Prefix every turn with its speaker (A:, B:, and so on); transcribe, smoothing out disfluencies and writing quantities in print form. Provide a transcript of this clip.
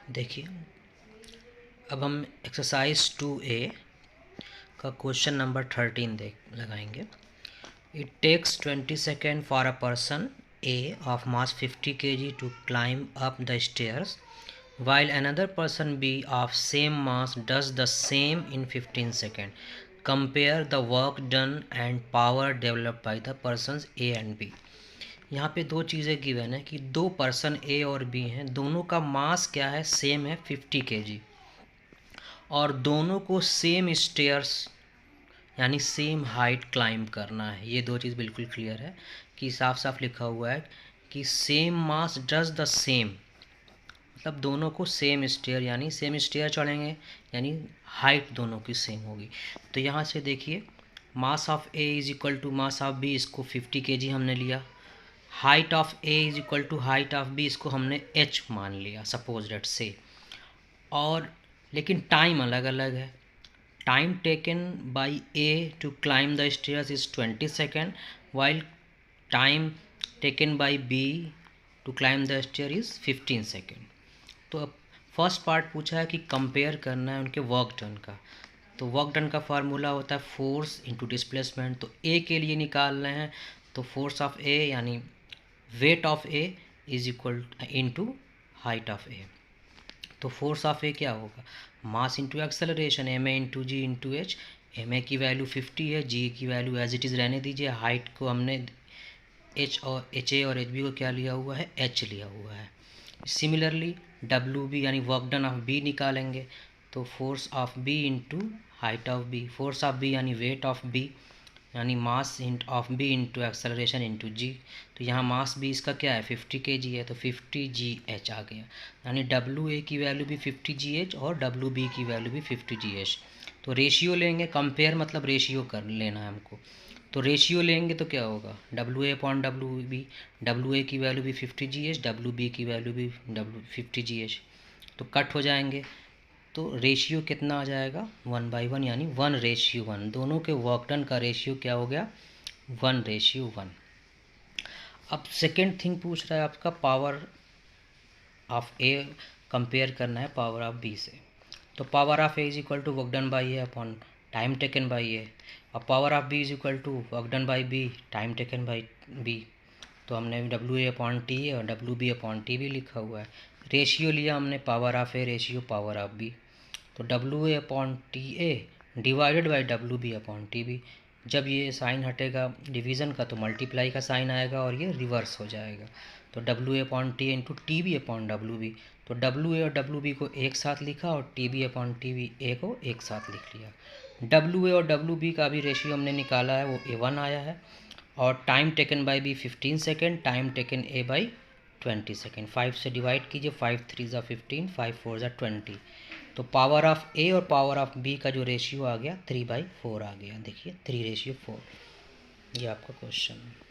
A: देखिए, अब हम एक्सरसाइज 2A का क्वेश्चन नंबर 13 लगाएंगे। It takes 20 second for a person A of mass 50 kg to climb up the stairs, while another person B of same mass does the same in 15 seconds. Compare the work done and power developed by the persons A and B. यहाँ पे दो चीज़ें given है कि दो person ए और B हैं, दोनों का मास क्या है, सेम है 50 kg, और दोनों को सेम स्टेयर्स यानी सेम हाइट क्लाइंब करना है। ये दो चीज़ बिल्कुल क्लियर है कि साफ साफ लिखा हुआ है कि same mass does the same, मतलब दोनों को सेम स्टेयर यानी सेम स्टेयर चढ़ेंगे, यानी हाइट दोनों की सेम होगी। तो यहाँ से देखिए, mass of A is equal to mass of B, इसको 50 kg हमने लिया। Height of A is equal to height of B, इसको हमने h मान लिया, सपोज डेट से। और लेकिन टाइम अलग अलग है। Time taken by A to climb the stairs is 20 second, while time taken by B to climb the stair is 15 second. तो अब फर्स्ट पार्ट पूछा है कि कंपेयर करना है उनके वर्क डन का। तो वर्क डन का फार्मूला होता है फोर्स इंटू डिस्प्लेसमेंट। तो ए के लिए निकाल रहे हैं, तो फोर्स ऑफ ए यानी weight of A is equal into height of A. तो फोर्स ऑफ ए क्या होगा, mass into acceleration, M A into G into H. M A की वैल्यू 50 है, जी की वैल्यू एज इट इज़ रहने दीजिए। Height को हमने एच और एच ए और एच बी को क्या लिया हुआ है, एच लिया हुआ है। सिमिलरली डब्ल्यू बी यानी वर्क डन ऑफ बी निकालेंगे, तो force of B into height of B. Force of B यानी वेट ऑफ बी यानी mass of B into acceleration into G. तो यहाँ मास भी इसका क्या है, 50 kg है, तो 50 GH आ गया। यानी डब्ल्यू ए की वैल्यू भी 50 GH और डब्ल्यू बी की वैल्यू भी 50 GH। तो रेशियो लेंगे, कंपेयर मतलब रेशियो कर लेना है हमको। तो रेशियो लेंगे तो क्या होगा, W A upon W B. W A की वैल्यू भी 50 GH, डब्ल्यू बी की वैल्यू भी 50 GH, तो कट हो जाएंगे। तो रेशियो कितना आ जाएगा, 1/1 यानी 1:1। दोनों के वर्क डन का रेशियो क्या हो गया, 1:1। अब सेकेंड थिंग पूछ रहा है आपका पावर ऑफ ए कंपेयर करना है पावर ऑफ बी से। तो power of A is equal to work done by A upon time taken by A, और power of B is equal to work done by B time taken by B. तो हमने W A upon T A और W B upon T B लिखा हुआ है। Ratio लिया हमने power of A ratio power of B, तो W A upon T A divided by W B upon T B. जब ये साइन हटेगा डिवीज़न का तो मल्टीप्लाई का साइन आएगा और ये रिवर्स हो जाएगा। तो W A upon T A into T B upon W B. तो डब्ल्यू ए और डब्ल्यू बी को एक साथ लिखा और T B upon T B A को एक साथ लिख लिया। डब्ल्यू ए और डब्ल्यू बी का भी रेशियो हमने निकाला है, वो A1 आया है। और time taken by B 15 second, time taken A by 20 second. 5 से डिवाइड कीजिए, 5 3 ज़ा 15, 5 4 ज़ा 20। तो पावर ऑफ ए और पावर ऑफ बी का जो रेशियो आ गया 3/4 आ गया। देखिए 3:4, ये आपका क्वेश्चन है।